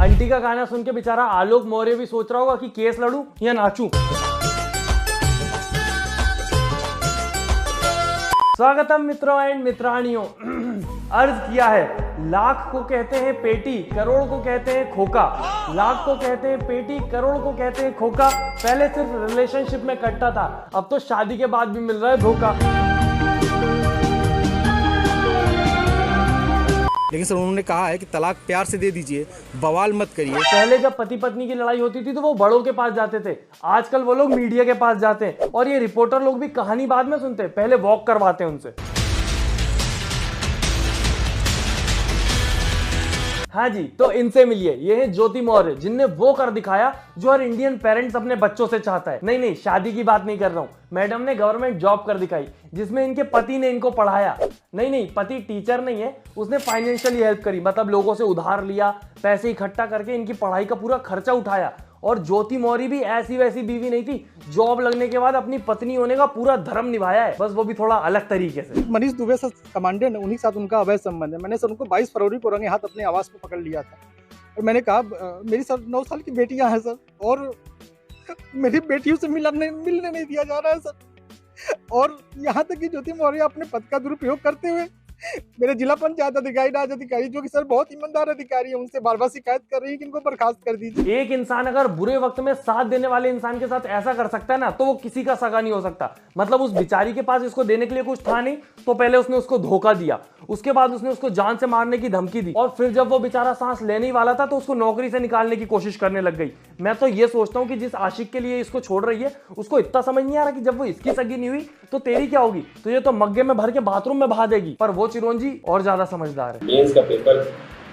Aunty का गाना सुन के बेचारा आलोक मौर्य भी सोच रहा होगा कि केस लड़ूं या नाचूं। स्वागतम मित्रों एंड मित्राणियों। अर्ज किया है, लाख को कहते हैं पेटी, करोड़ को कहते हैं खोका। लाख को कहते हैं पेटी, करोड़ को कहते हैं खोका। पहले सिर्फ रिलेशनशिप में कटता था, अब तो शादी के बाद भी मिल रहा है धोखा। लेकिन सर उन्होंने कहा है कि तलाक प्यार से दे दीजिए, बवाल मत करिए। पहले जब पति पत्नी की लड़ाई होती थी तो वो बड़ों के पास जाते थे, आजकल वो लोग मीडिया के पास जाते हैं। और ये रिपोर्टर लोग भी कहानी बाद में सुनते हैं, पहले वॉक करवाते हैं उनसे। हाँ जी, तो इनसे मिलिए। ये है ज्योति मौर्य, जिनने वो कर दिखाया जो हर इंडियन पेरेंट्स अपने बच्चों से चाहता है। नहीं, शादी की बात नहीं कर रहा हूं। मैडम ने गवर्नमेंट जॉब कर दिखाई, जिसमें इनके पति ने इनको पढ़ाया। नहीं, पति टीचर नहीं है, उसने फाइनेंशियली हेल्प करी, मतलब लोगों से उधार लिया, पैसे इकट्ठा करके इनकी पढ़ाई का पूरा खर्चा उठाया। और ज्योति मौर्य भी ऐसी वैसी बीवी नहीं थी, जॉब लगने के बाद अपनी पत्नी होने का पूरा धर्म निभाया है, बस वो भी थोड़ा अलग तरीके से। मनीष दुबे सर कमांडेंट, उन्हीं के साथ उनका अवैध संबंध है। मैंने सर उनको 22 फरवरी को रंगे हाथ अपने आवास पे पकड़ लिया था और मैंने कहा मेरी सर 9 साल की बेटियां हैं सर, और मेरी बेटियों से मिलने नहीं दिया जा रहा है सर। और यहाँ तक कि ज्योति मौर्य अपने पद का दुरुपयोग करते हुए मेरे जिला पंचायत अधिकारी, राज अधिकारी, जो कि सर बहुत ईमानदार अधिकारी है, उनसे बार बार शिकायत कर रही है कि इनको बर्खास्त कर दीजिए। एक इंसान अगर बुरे वक्त में साथ देने वाले इंसान के साथ ऐसा कर सकता है ना, तो वो किसी का सगा नहीं हो सकता। मतलब उस बिचारी के पास इसको देने के लिए कुछ था नहीं, तो पहले उसने उसको धोखा दिया, उसके बाद उसने उसको जान से मारने की धमकी दी, और फिर जब वो बेचारा सांस लेने ही वाला था तो उसको नौकरी से निकालने की कोशिश करने लग गई। मैं तो ये सोचता हूँ कि जिस आशिक के लिए इसको छोड़ रही है, उसको इतना समझ नहीं आ रहा कि जब वो इसकी सगी नहीं हुई तो तेरी क्या होगी। तो ये तो मग्गे में भर के बाथरूम में बहा देगी। पर वो चिरंजी और ज्यादा समझदार है। मेंस का पेपर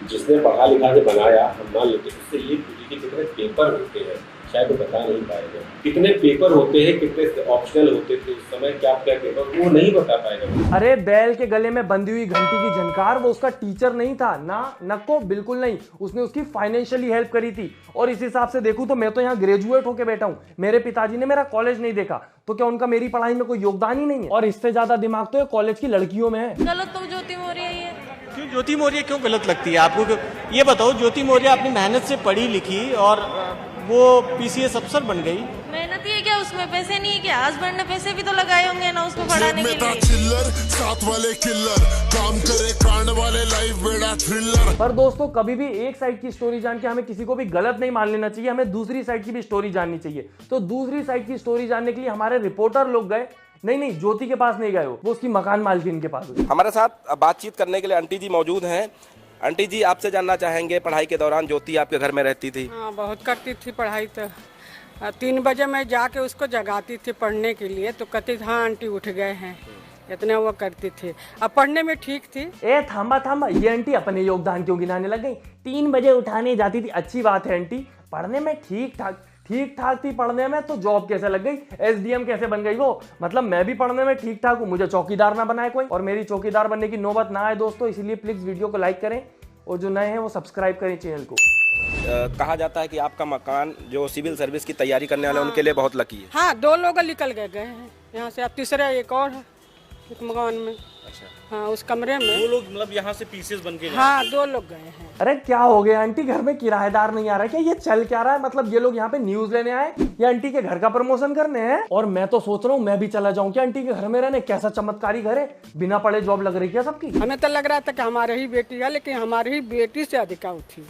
जिसने पढ़ा लिखा के बनाया, हम मान लेते उससे ये पूछिए कि कितने पेपर होते हैं, शायद वो बता नहीं पाएगा। कितने पेपर होते हैं, कितने ऑप्शनल होते थे उस समय, क्या पेपर, वो नहीं बता पाएगा। अरे बैल के गले में बंधी हुई घंटी की झनकार, वो उसका टीचर नहीं था ना, नको बिल्कुल नहीं। उसने उसकी फाइनेंशियली हेल्प करी थी। और इस हिसाब से देखूं तो मैं तो यहाँ ग्रेजुएट होके बैठा हूँ, मेरे पिताजी ने मेरा कॉलेज नहीं देखा, तो क्या उनका मेरी पढ़ाई में कोई योगदान ही नहीं है। और इससे ज्यादा दिमाग तो कॉलेज की लड़कियों में है। गलत तो ज्योति मौर्य है। क्यों ज्योति मौर्य क्यों गलत लगती है आपको? ये बताओ, ज्योति मौर्य अपनी मेहनत से पढ़ी लिखी और वो पीसीएस अफसर बन गई। मेहनत ही है क्या, उसमें पैसे नहीं है क्या? हस्बैंड ने पैसे भी तो लगाए होंगे ना उसको पढ़ाने के लिए। चिल्लर, साथ वाले किल्लर, काम करे कांड वाले, लाइफ बेड़ा थ्रिलर। पर दोस्तों, कभी भी एक साइड की स्टोरी जान के हमें किसी को भी गलत नहीं मान लेना चाहिए, हमें दूसरी साइड की भी स्टोरी जाननी चाहिए। तो दूसरी साइड की स्टोरी जानने के लिए हमारे रिपोर्टर लोग गए। नहीं, ज्योति के पास नहीं गए, वो उसकी मकान मालकिन के पास गए। हमारे साथ बातचीत करने के लिए आंटी जी मौजूद हैं। आंटी जी, आपसे जानना चाहेंगे, पढ़ाई के दौरान ज्योति आपके घर में रहती थी? हाँ, बहुत करती थी पढ़ाई। तो 3 बजे मैं जाके उसको जगाती थी पढ़ने के लिए, तो कहती थी हाँ आंटी उठ गए हैं, इतना वो करती थी। अब पढ़ने में ठीक थी। थामा, ये आंटी अपने योगदान क्यों गिनाने लग गई? 3 बजे उठाने जाती थी, अच्छी बात है आंटी, पढ़ने में ठीक ठाक थी पढ़ने में, तो जॉब कैसे लग गई, एसडीएम कैसे बन गई वो? मतलब मैं भी पढ़ने में ठीक ठाक हूँ, मुझे चौकीदार ना बनाए कोई, और मेरी चौकीदार बनने की नौबत ना आए दोस्तों। इसलिए प्लीज वीडियो को लाइक करें, और जो नए हैं वो सब्सक्राइब करें चैनल को। कहा जाता है कि आपका मकान जो सिविल सर्विस की तैयारी करने वाले उनके लिए बहुत लकी है। हाँ, 2 लोग निकल गए हैं यहाँ से, अब तीसरा एक और है एक मकान में। अच्छा। हाँ, उस कमरे में 2 लोग मतलब यहाँ से पीसेस बन के। हाँ, 2 लोग गए हैं। अरे क्या हो गया आंटी, घर में किराएदार नहीं आ रहा क्या? ये चल क्या रहा है? मतलब ये लोग यहाँ पे न्यूज लेने आए या आंटी के घर का प्रमोशन करने हैं? और मैं तो सोच रहा हूँ मैं भी चला जाऊँ क्या आंटी के घर में रहने? कैसा चमत्कारी घर है, बिना पढ़े जॉब लग रही क्या सबकी? हमें तो लग रहा था कि हमारी ही बेटी है, लेकिन हमारी ही बेटी से अधिका थी,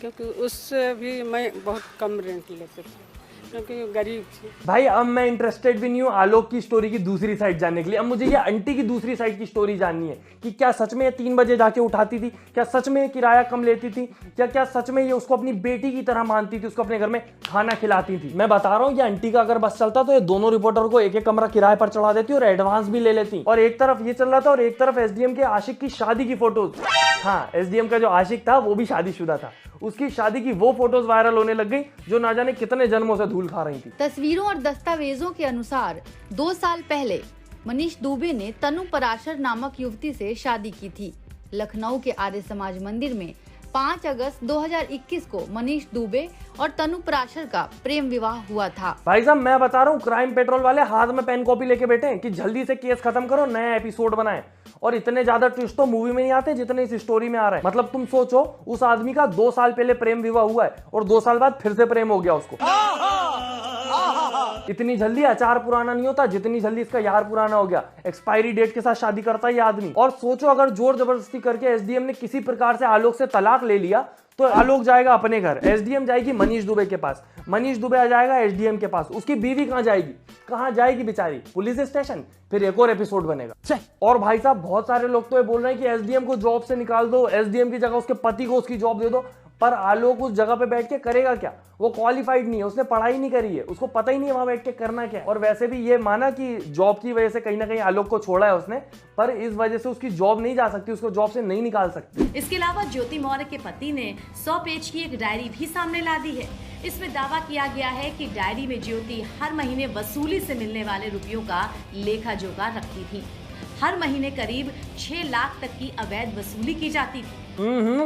क्योंकि उससे भी मैं बहुत कम रेंट लेते थे, क्योंकि गरीब थी। भाई अब मैं इंटरेस्टेड भी नहीं हूँ आलोक की स्टोरी की दूसरी साइड जानने के लिए। अब मुझे ये आंटी की दूसरी साइड की स्टोरी जाननी है कि क्या सच में ये 3 बजे जाके उठाती थी, क्या सच में ये किराया कम लेती थी, क्या सच में ये उसको अपनी बेटी की तरह मानती थी, उसको अपने घर में खाना खिलाती थी। मैं बता रहा हूँ, ये आंटी का अगर बस चलता तो ये दोनों रिपोर्टर को एक कमरा किराए पर चढ़ा देती और एडवांस भी ले लेती। और एक तरफ ये चल रहा था और एक तरफ एसडीएम के आशिक की शादी की फोटोज। हाँ, एसडीएम का जो आशिक था वो भी शादीशुदा था, उसकी शादी की वो फोटोज वायरल होने लग गई जो ना जाने कितने जन्मों से धूल खा रही थी। तस्वीरों और दस्तावेजों के अनुसार 2 साल पहले मनीष दुबे ने तनु पराशर नामक युवती से शादी की थी। लखनऊ के आर्य समाज मंदिर में 5 अगस्त 2021 को मनीष दुबे और तनु पराशर का प्रेम विवाह हुआ था। भाई साहब मैं बता रहा हूँ, क्राइम पेट्रोल वाले हाथ में पेन कॉपी लेके बैठे हैं कि जल्दी से केस खत्म करो, नया एपिसोड बनाएं। और इतने ज्यादा ट्विस्ट तो मूवी में नहीं आते जितने इस स्टोरी में आ रहे हैं। मतलब तुम सोचो, उस आदमी का 2 साल पहले प्रेम विवाह हुआ है और 2 साल बाद फिर से प्रेम हो गया उसको। इतनी जल्दी अचार पुराना नहीं होता जितनी जल्दी इसका यार पुराना हो गया। एक्सपायरी डेट के साथ शादी करता है ये आदमी। और सोचो अगर जोर जबरदस्ती करके एसडीएम ने किसी प्रकार से आलोक से तलाक ले लिया तो आलोक जाएगा अपने घर, एसडीएम जाएगी मनीष दुबे के पास, मनीष दुबे आ जाएगा एसडीएम के पास। उसकी बीवी कहां जाएगी? कहां जाएगी बेचारी? Police station. फिर एक और एपिसोड बनेगा। और भाई साहब बहुत सारे लोग तो ये बोल रहे हैं कि एसडीएम को जॉब से निकाल दो, एसडीएम की जगह उसके पति को उसकी जॉब दे दो। पर आलोक उस जगह पे बैठ के करेगा क्या? वो क्वालिफाइड नहीं है, उसने पढ़ाई नहीं करी है, उसको पता ही नहीं है वहां बैठ के करना क्या है। और वैसे भी ये माना कि जॉब की वजह से कहीं ना कहीं आलोक को छोड़ा है उसने, पर इस वजह से उसकी जॉब नहीं जा सकती, उसको जॉब से नहीं निकाल सकती। इसके अलावा ज्योति मौर्य के पति ने 100 पेज की एक डायरी भी सामने ला दी है। इसमें दावा किया गया है कि डायरी में ज्योति हर महीने वसूली से मिलने वाले रुपयों का लेखा जोखा रखती थी। हर महीने करीब 6 लाख तक की अवैध वसूली की जाती थी।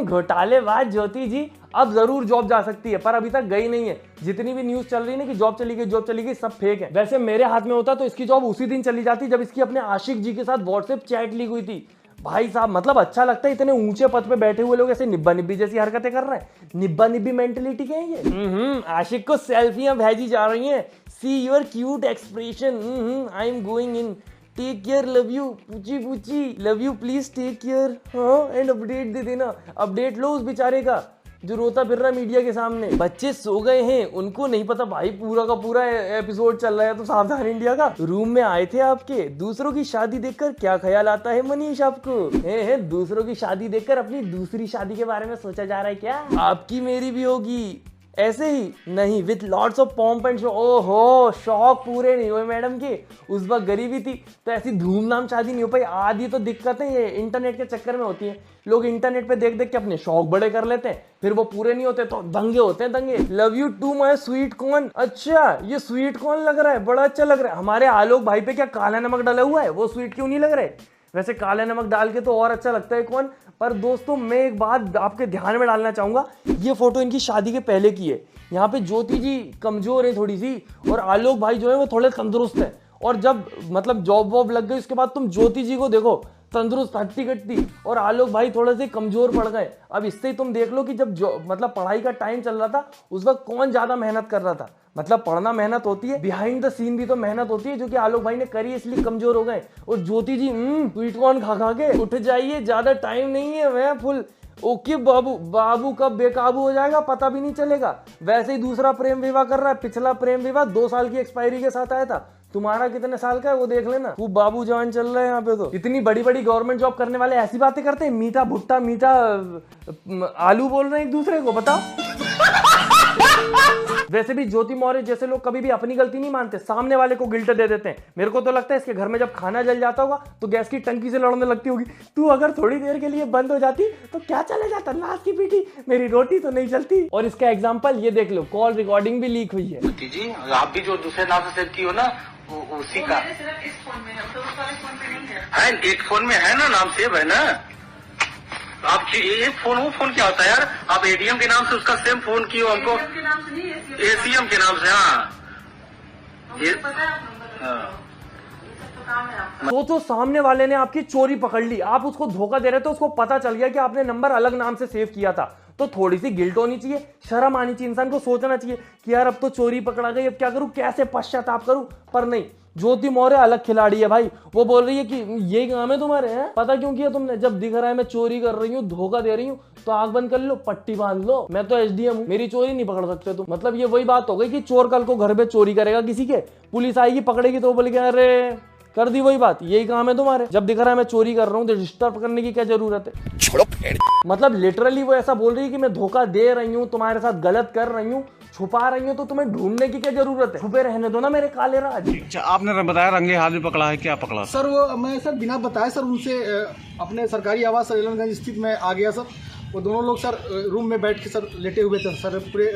घोटालेबाज ज्योति जी अब जरूर जॉब जा सकती है, पर अभी तक गई नहीं है। जितनी भी न्यूज चल रही है ना कि जॉब चली गई, जॉब चली गई, सब फेक है। वैसे मेरे हाथ में होता तो इसकी जॉब उसी दिन चली जाती जब इसकी अपने आशिक जी के साथ व्हाट्सएप चैट लीक हुई थी। भाई साहब मतलब अच्छा लगता है इतने ऊंचे पद पे बैठे हुए लोग ऐसे निब्बा निब्बी जैसी हरकतें कर रहे हैं। निब्बा निब्बी मेंटेलिटी क्या है ये? आशिक को सेल्फियां भेजी जा रही हैं। See your cute expression, I am going in, take care, love you, पूची पूची, love you, please take care. हाँ एंड अपडेट दे देना, अपडेट लो उस बेचारे का जो रोता फिर रहा मीडिया के सामने। बच्चे सो गए हैं, उनको नहीं पता भाई पूरा का पूरा एपिसोड चल रहा है तो सावधान इंडिया का। रूम में आए थे आपके, दूसरों की शादी देखकर क्या ख्याल आता है मनीष आपको? है दूसरों की शादी देखकर अपनी दूसरी शादी के बारे में सोचा जा रहा है क्या? आपकी मेरी भी होगी ऐसे ही? नहीं, with lots of pomp and show. ओहो, शौक पूरे नहीं हुए मैडम के। उस वक्त गरीबी थी तो ऐसी धूमधाम शादी नहीं हो पाई। आधी तो दिक्कतें ये इंटरनेट के चक्कर में होती हैं। लोग इंटरनेट पे देख देख के अपने शौक बड़े कर लेते हैं, फिर वो पूरे नहीं होते तो दंगे होते हैं, दंगे। Love you too my sweet corn. अच्छा ये स्वीट कॉर्न लग रहा है, बड़ा अच्छा लग रहा है। हमारे आलोक भाई पे क्या काला नमक डाला हुआ है? वो स्वीट क्यों नहीं लग रहा है? वैसे काला नमक डाल के तो और अच्छा लगता है कौन। पर दोस्तों मैं एक बात आपके ध्यान में डालना चाहूंगा, ये फोटो इनकी शादी के पहले की है। यहाँ पे ज्योति जी कमजोर है थोड़ी सी और आलोक भाई जो है वो थोड़े तंदुरुस्त है। और जब मतलब जॉब वॉब लग गई उसके बाद तुम ज्योति जी को देखो तंदुरुस्त हट्टी कट्टी, और आलोक भाई थोड़े से कमजोर पड़ गए। अब इससे ही तुम देख लो कि जब मतलब पढ़ाई का टाइम चल रहा था उस वक्त कौन ज्यादा मेहनत कर रहा था। मतलब पढ़ना मेहनत होती है, बिहाइंड द सीन भी तो मेहनत होती है, जो कि आलोक भाई ने करी इसलिए कमजोर हो गए। और ज्योति जी स्वीट कॉर्न खा खा के उठ जाइए, ज्यादा टाइम नहीं है, मैं फुल ओके बाबू। बाबू कब बेकाबू हो जाएगा पता भी नहीं चलेगा। वैसे ही दूसरा प्रेम विवाह कर रहा है। पिछला प्रेम विवाह 2 साल की एक्सपायरी के साथ आया था। तुम्हारा कितने साल का है वो देख लेना। वो बाबू जवान चल रहा है यहाँ पे। तो इतनी बड़ी बड़ी गवर्नमेंट जॉब करने वाले ऐसी बातें करते हैं, मीठा भुट्टा मीठा आलू बोल रहे हैं एक दूसरे को, बताओ। वैसे भी ज्योति मौर्य जैसे लोग कभी भी अपनी गलती नहीं मानते, सामने वाले को गिल्ट दे देते हैं। मेरे को तो लगता है इसके घर में जब खाना जल जाता होगा तो गैस की टंकी से लड़ने लगती होगी। तू अगर थोड़ी देर के लिए बंद हो जाती तो क्या चले जाता, नाच की पीटी, मेरी रोटी तो नहीं चलती। और इसका एग्जाम्पल ये देख लो, कॉल रिकॉर्डिंग भी लीक हुई है। जी आप भी जो दूसरे नाम से सेव की हो ना उसी का इस फोन में है, तो उस वाले फोन में नहीं है। एक फोन में है ना, नाम सेव है ना। आप एक फोन वो फोन क्या होता है यार? आप एटीएम के नाम से उसका सेम फोन की हो हमको, एसीएम के नाम से। हाँ सोचो सामने वाले ने आपकी चोरी पकड़ ली, आप उसको धोखा दे रहे थे, उसको पता चल गया कि आपने नंबर अलग नाम से सेव किया था, तो थोड़ी सी गिल्ट होनी चाहिए, शर्म आनी चाहिए। इंसान को सोचना चाहिए कि यार अब तो चोरी पकड़ा गई, अब क्या करूं, कैसे पश्चाताप करूं। पर नहीं, ज्योति मौर्य अलग खिलाड़ी है भाई। वो बोल रही है कि यही काम है तुम्हारे, हैं पता क्यों किया तुमने? जब दिख रहा है मैं चोरी कर रही हूँ, धोखा दे रही हूँ, तो आंख बंद कर लो, पट्टी बांध लो, मैं तो एसडीएम हूँ, मेरी चोरी नहीं पकड़ सकते तुम। मतलब ये वही बात हो गई कि चोर कल को घर पे चोरी करेगा किसी के, पुलिस आएगी पकड़ेगी तो बोल के अरे कर दी वही बात, यही काम है तुम्हारे। जब दिख रहा है मैं चोरी कर रहा हूँ तो डिस्टर्ब करने की क्या जरूरत है? छोड़ो। मतलब लिटरली वो ऐसा बोल रही है कि मैं धोखा दे रही हूँ, तुम्हारे साथ गलत कर रही हूँ, छुपा रही हूँ, तो तुम्हें ढूंढने की क्या जरूरत है? छुपे रहने दो ना मेरे काले राज। अच्छा, आपने बताया रंगे हाथ में पकड़ा है, क्या पकड़ा सर? वो मैं सर बिना बताए सर उनसे अपने सरकारी आवास सरेलनगंज स्थित में आ गया सर। वो दोनों लोग सर रूम में बैठ के सर लेटे हुए थे सर, पूरे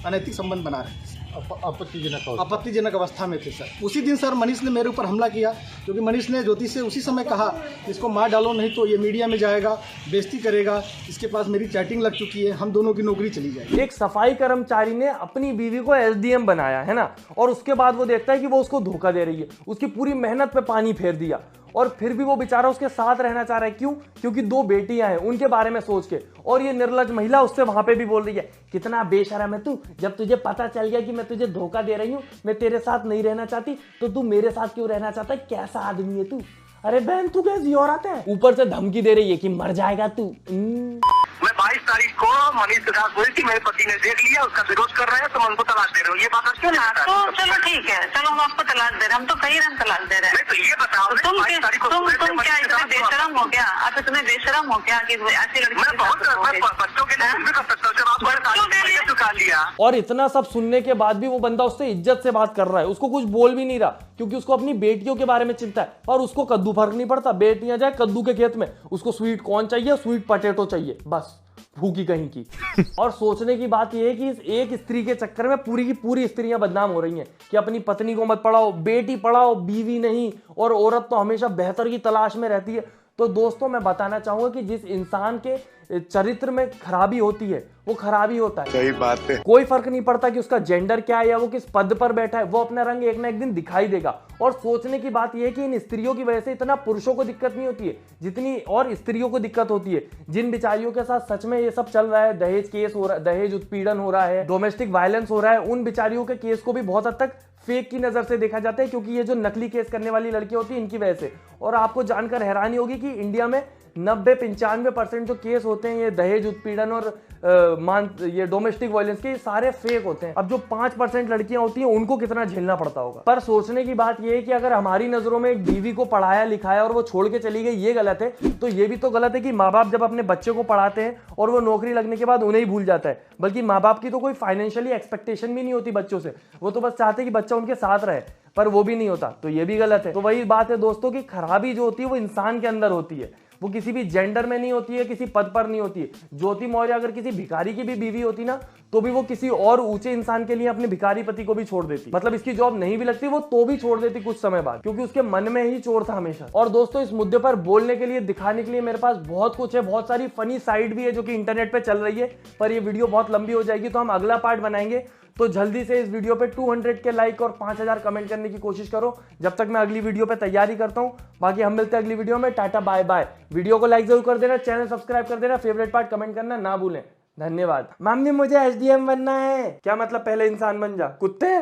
अनैतिक संबंध बना रहे। आपत्तिजनक अवस्था में थे सर। उसी दिन सर मनीष ने मेरे ऊपर हमला किया, क्योंकि मनीष ने ज्योति से उसी समय कहा इसको मार डालो, नहीं तो ये मीडिया में जाएगा, बेइज्जती करेगा, इसके पास मेरी चैटिंग लग चुकी है, हम दोनों की नौकरी चली जाएगी। एक सफाई कर्मचारी ने अपनी बीवी को एसडीएम बनाया है ना, और उसके बाद वो देखता है कि वो उसको धोखा दे रही है, उसकी पूरी मेहनत पे पानी फेर दिया, और फिर भी वो बेचारा उसके साथ रहना चाह रहा है। क्यों? क्योंकि 2 बेटियां हैं, उनके बारे में सोच के। और ये निर्लज महिला उससे वहां पे भी बोल रही है, कितना बेशरम है तू, जब तुझे पता चल गया कि मैं तुझे धोखा दे रही हूं, मैं तेरे साथ नहीं रहना चाहती, तो तू मेरे साथ क्यों रहना चाहता है? कैसा आदमी है तू? अरे बहन तू कैसी औरत है? ऊपर से धमकी दे रही है कि मर जाएगा तू। मैं 22 तारीख को मनीष के साथ बोली थी, मेरे पति ने देख लिया, उसका विरोध कर रहे हैं, तो मैं उनको तलाक दे रहा हूँ। ये बात क्यों नहीं? तो चलो ठीक है, चलो हम आपको तलाक दे रहे हैं, हम तो कहीं रंग तलाक दे रहे हैं। तो ये बताओ, तुम क्या इतने बेशरम हो क्या? आप इतने बेशरम हो क्या कि ऐसी लड़की मैं बहुत बच्चों के लिए भी कर सकता हूँ, जब आपने चुका लिया। और इतना सब सुनने के बाद भी वो बंदा उससे इज्जत से बात कर रहा है, उसको कुछ बोल भी नहीं रहा, क्योंकि उसको अपनी बेटियों के बारे में चिंता है, और उसको कद्दू फर्क नहीं पड़ता। बेटियां जाए कद्दू के खेत में, उसको स्वीट कॉर्न चाहिए, स्वीट पोटैटो चाहिए, बस भूखी कहीं की। और सोचने की बात यह है कि इस एक स्त्री के चक्कर में पूरी की पूरी स्त्रियां बदनाम हो रही हैं कि अपनी पत्नी को मत पढ़ाओ, बेटी पढ़ाओ, बीवी नहीं, और औरत तो हमेशा बेहतर की तलाश में रहती है। तो दोस्तों मैं बताना चाहूंगा कि जिस इंसान के चरित्र में खराबी होती है वो खराबी होता है। सही बात है। कोई फर्क नहीं पड़ता कि उसका जेंडर क्या है या वो किस पद पर बैठा है, वो अपना रंग एक ना एक दिन दिखाई देगा। और सोचने की बात यह है कि इन स्त्रियों की वजह से इतना पुरुषों को दिक्कत नहीं होती है जितनी और स्त्रियों को दिक्कत होती है, जिन बिचारियों के साथ सच में ये सब चल रहा है, दहेज केस हो रहा है, दहेज उत्पीड़न हो रहा है, डोमेस्टिक वायलेंस हो रहा है, उन बिचारियों के केस को भी बहुत हद तक फेक की नजर से देखा जाता है, क्योंकि ये जो नकली केस करने वाली लड़कियां होती है इनकी वजह से। और आपको जानकर हैरानी होगी कि इंडिया में 90-95% जो केस होते हैं ये दहेज उत्पीड़न और ये डोमेस्टिक वायलेंस के, सारे फेक होते हैं। अब जो 5% लड़कियां होती हैं उनको कितना झेलना पड़ता होगा। पर सोचने की बात यह है कि अगर हमारी नजरों में एक बीवी को पढ़ाया लिखाया और वो छोड़ के चली गई, ये गलत है, तो ये भी तो गलत है कि माँ बाप जब अपने बच्चे को पढ़ाते हैं और वो नौकरी लगने के बाद उन्हें ही भूल जाता है। बल्कि माँ बाप की तो कोई फाइनेंशियली एक्सपेक्टेशन भी नहीं होती बच्चों से, वो तो बस चाहते कि बच्चा उनके साथ रहे, पर वो भी नहीं होता, तो ये भी गलत है। तो वही बात है दोस्तों की खराबी जो होती है वो इंसान के अंदर होती है, वो किसी भी जेंडर में नहीं होती है, किसी पद पर नहीं होती है। ज्योति मौर्य अगर किसी भिखारी की भी बीवी होती ना, तो भी वो किसी और ऊंचे इंसान के लिए अपने भिखारी पति को भी छोड़ देती, मतलब इसकी जॉब नहीं भी लगती वो तो भी छोड़ देती कुछ समय बाद, क्योंकि उसके मन में ही चोर था हमेशा। और दोस्तों इस मुद्दे पर बोलने के लिए, दिखाने के लिए मेरे पास बहुत कुछ है, बहुत सारी फनी साइड भी है जो कि इंटरनेट पे चल रही है, पर ये वीडियो बहुत लंबी हो जाएगी, तो हम अगला पार्ट बनाएंगे। तो जल्दी से इस वीडियो पे 200 के लाइक और 5000 कमेंट करने की कोशिश करो, जब तक मैं अगली वीडियो पे तैयारी करता हूं। बाकी हम मिलते हैं अगली वीडियो में, टाटा बाय बाय। वीडियो को लाइक जरूर कर देना, चैनल सब्सक्राइब कर देना, फेवरेट पार्ट कमेंट करना ना भूलें। धन्यवाद। मम्मी मुझे एसडीएम बनना है। क्या मतलब? पहले इंसान बन जा, कुत्ते।